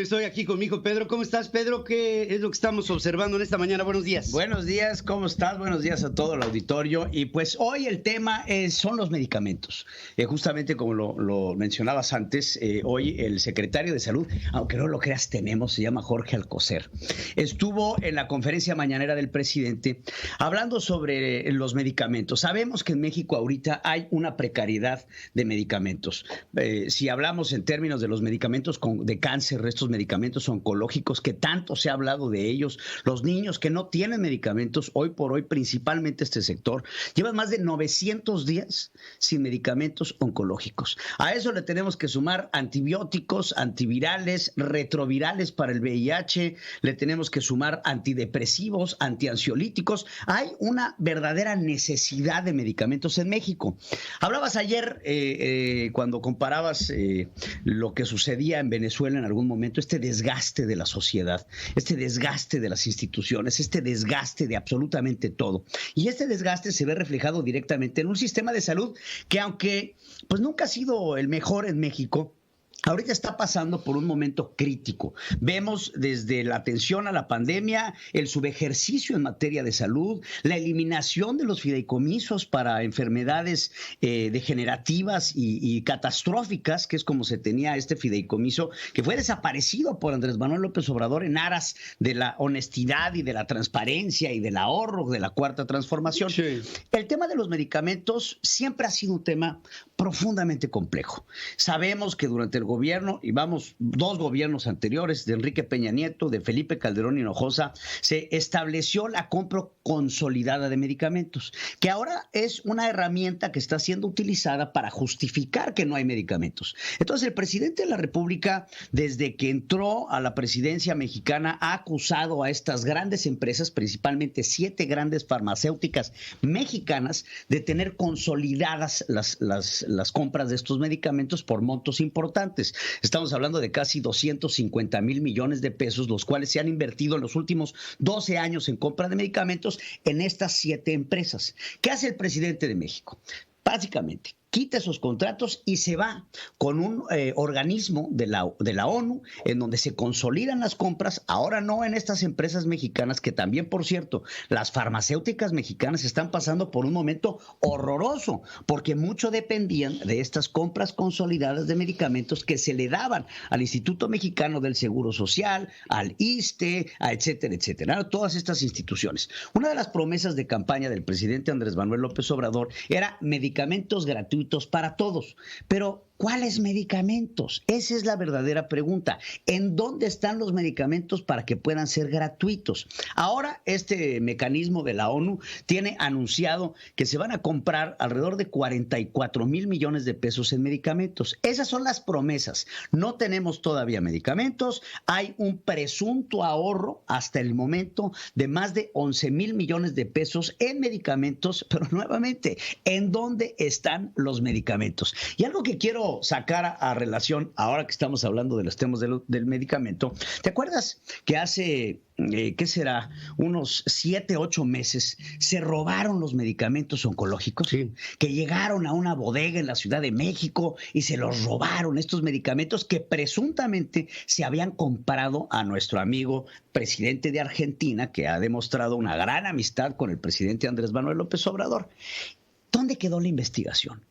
Estoy aquí con mi hijo Pedro. ¿Cómo estás, Pedro? ¿Qué es lo que estamos observando en esta mañana? Buenos días. Buenos días, ¿cómo estás? Buenos días a todo el auditorio. Y pues hoy el tema son los medicamentos. Justamente como lo mencionabas antes, hoy el secretario de Salud, aunque no lo creas, se llama Jorge Alcocer. Estuvo en la conferencia mañanera del presidente hablando sobre los medicamentos. Sabemos que en México ahorita hay una precariedad de medicamentos. Si hablamos en términos de los medicamentos de cáncer, estos medicamentos oncológicos que tanto se ha hablado de ellos, los niños que no tienen medicamentos, hoy por hoy principalmente este sector, llevan más de 900 días sin medicamentos oncológicos. A eso le tenemos que sumar antibióticos, antivirales, retrovirales para el VIH, le tenemos que sumar antidepresivos, antiansiolíticos. Hay una verdadera necesidad de medicamentos en México. Hablabas ayer cuando comparabas lo que sucedía en Venezuela en algún momento, este desgaste de la sociedad, este desgaste de las instituciones, este desgaste de absolutamente todo. Y este desgaste se ve reflejado directamente en un sistema de salud que, aunque pues nunca ha sido el mejor en México, ahorita está pasando por un momento crítico. Vemos desde la atención a la pandemia, el subejercicio en materia de salud, la eliminación de los fideicomisos para enfermedades degenerativas y catastróficas, que es como se tenía este fideicomiso, que fue desaparecido por Andrés Manuel López Obrador en aras de la honestidad y de la transparencia y del ahorro de la Cuarta Transformación. Sí. El tema de los medicamentos siempre ha sido un tema profundamente complejo. Sabemos que durante el gobierno, y vamos, dos gobiernos anteriores, de Enrique Peña Nieto, de Felipe Calderón Hinojosa, se estableció la compra consolidada de medicamentos, que ahora es una herramienta que está siendo utilizada para justificar que no hay medicamentos. Entonces, el presidente de la República, desde que entró a la presidencia mexicana, ha acusado a estas grandes empresas, principalmente 7 grandes farmacéuticas mexicanas, de tener consolidadas las compras de estos medicamentos por montos importantes. Estamos hablando de casi 250,000 millones de pesos, los cuales se han invertido en los últimos 12 años en compra de medicamentos en estas 7 empresas. ¿Qué hace el presidente de México? Básicamente, quita esos contratos y se va con un organismo de la ONU en donde se consolidan las compras, ahora no en estas empresas mexicanas, que también, por cierto, las farmacéuticas mexicanas están pasando por un momento horroroso, porque mucho dependían de estas compras consolidadas de medicamentos que se le daban al Instituto Mexicano del Seguro Social, al ISSSTE, etcétera, etcétera, todas estas instituciones. Una de las promesas de campaña del presidente Andrés Manuel López Obrador era medicamentos gratuitos para todos. Pero, ¿cuáles medicamentos? Esa es la verdadera pregunta. ¿En dónde están los medicamentos para que puedan ser gratuitos? Ahora, este mecanismo de la ONU tiene anunciado que se van a comprar alrededor de 44,000 millones de pesos en medicamentos. Esas son las promesas. No tenemos todavía medicamentos. Hay un presunto ahorro hasta el momento de más de 11,000 millones de pesos en medicamentos, pero nuevamente, ¿en dónde están los medicamentos? Y algo que quiero sacar a relación, ahora que estamos hablando de los temas del medicamento, ¿te acuerdas que hace, qué será, unos 7, 8 meses se robaron los medicamentos oncológicos? Sí. Que llegaron a una bodega en la Ciudad de México y se los robaron, estos medicamentos que presuntamente se habían comprado a nuestro amigo presidente de Argentina, que ha demostrado una gran amistad con el presidente Andrés Manuel López Obrador. ¿Dónde quedó la investigación?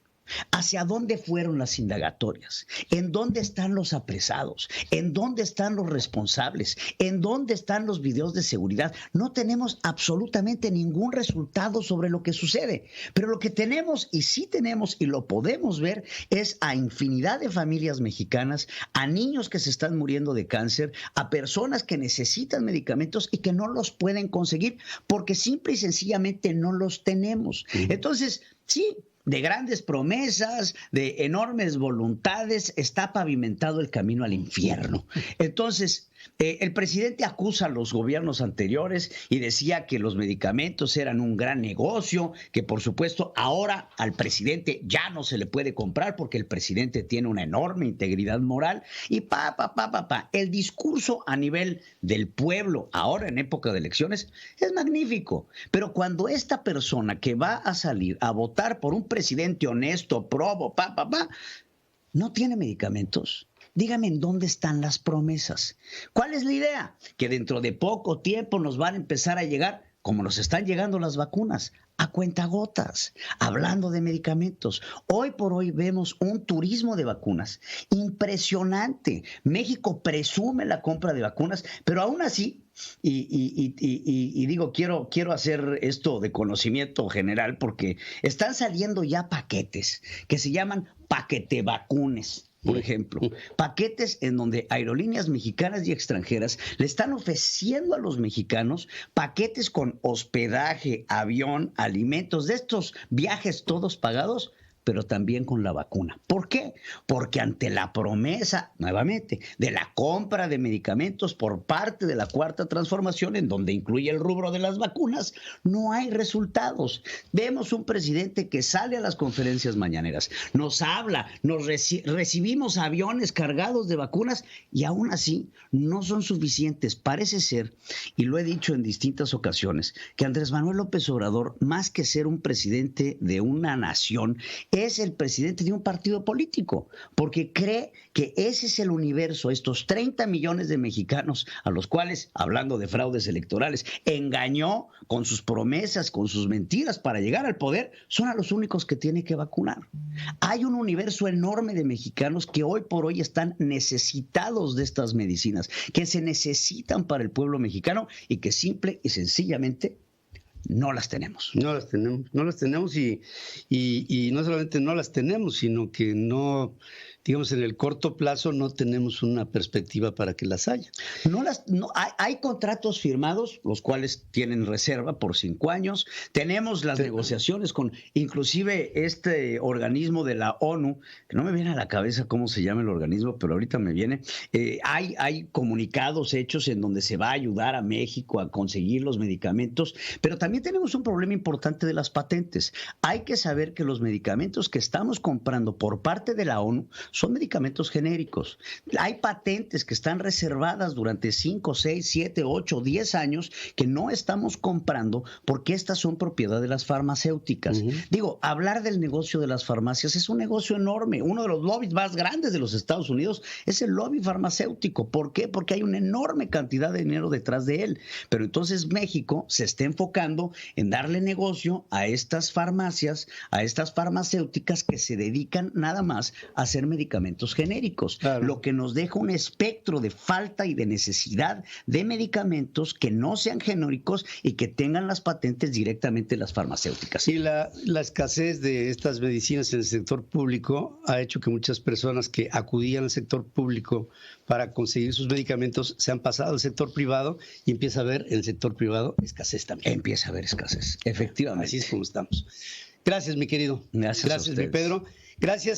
¿Hacia dónde fueron las indagatorias? ¿En dónde están los apresados? ¿En dónde están los responsables? ¿En dónde están los videos de seguridad? No tenemos absolutamente ningún resultado sobre lo que sucede. Pero lo que tenemos, y sí tenemos y lo podemos ver, es a infinidad de familias mexicanas, a niños que se están muriendo de cáncer, a personas que necesitan medicamentos y que no los pueden conseguir porque simple y sencillamente no los tenemos. Entonces, sí, de grandes promesas, de enormes voluntades, está pavimentado el camino al infierno. Entonces, el presidente acusa a los gobiernos anteriores y decía que los medicamentos eran un gran negocio, que por supuesto ahora al presidente ya no se le puede comprar porque el presidente tiene una enorme integridad moral y el discurso a nivel del pueblo ahora en época de elecciones es magnífico, pero cuando esta persona que va a salir a votar por un presidente honesto, probo, no tiene medicamentos, dígame en dónde están las promesas. ¿Cuál es la idea? Que dentro de poco tiempo nos van a empezar a llegar, como nos están llegando las vacunas, a cuentagotas, hablando de medicamentos. Hoy por hoy vemos un turismo de vacunas impresionante. México presume la compra de vacunas, pero aún así, y digo, quiero hacer esto de conocimiento general porque están saliendo ya paquetes que se llaman paquete vacunes. Por ejemplo, paquetes en donde aerolíneas mexicanas y extranjeras le están ofreciendo a los mexicanos paquetes con hospedaje, avión, alimentos, de estos viajes todos pagados, pero también con la vacuna. ¿Por qué? Porque ante la promesa, nuevamente, de la compra de medicamentos por parte de la Cuarta Transformación, en donde incluye el rubro de las vacunas, no hay resultados. Vemos un presidente que sale a las conferencias mañaneras, nos habla, recibimos aviones cargados de vacunas y aún así no son suficientes. Parece ser, y lo he dicho en distintas ocasiones, que Andrés Manuel López Obrador, más que ser un presidente de una nación, es el presidente de un partido político, porque cree que ese es el universo, estos 30 millones de mexicanos a los cuales, hablando de fraudes electorales, engañó con sus promesas, con sus mentiras para llegar al poder, son a los únicos que tiene que vacunar. Hay un universo enorme de mexicanos que hoy por hoy están necesitados de estas medicinas, que se necesitan para el pueblo mexicano y que simple y sencillamente no las tenemos. No las tenemos y no solamente no las tenemos, sino que no, digamos, en el corto plazo no tenemos una perspectiva para que las haya. Hay contratos firmados, los cuales tienen reserva por 5 años. Tenemos las negociaciones con inclusive este organismo de la ONU, que no me viene a la cabeza cómo se llama el organismo, pero ahorita me viene. Hay comunicados hechos en donde se va a ayudar a México a conseguir los medicamentos, pero también tenemos un problema importante de las patentes. Hay que saber que los medicamentos que estamos comprando por parte de la ONU son medicamentos genéricos. Hay patentes que están reservadas durante 5, 6, 7, 8, 10 años que no estamos comprando porque estas son propiedad de las farmacéuticas. Digo, hablar del negocio de las farmacias es un negocio enorme. Uno de los lobbies más grandes de los Estados Unidos es el lobby farmacéutico. ¿Por qué? Porque hay una enorme cantidad de dinero detrás de él. Pero entonces México se está enfocando en darle negocio a estas farmacias, a estas farmacéuticas que se dedican nada más a hacer medicamentos genéricos, claro. Lo que nos deja un espectro de falta y de necesidad de medicamentos que no sean genéricos y que tengan las patentes directamente las farmacéuticas. Y la escasez de estas medicinas en el sector público ha hecho que muchas personas que acudían al sector público para conseguir sus medicamentos se han pasado al sector privado y empieza a haber en el sector privado escasez también. Empieza a haber escasez, efectivamente. Así es como estamos. Gracias, mi querido. Gracias, mi Pedro. Gracias.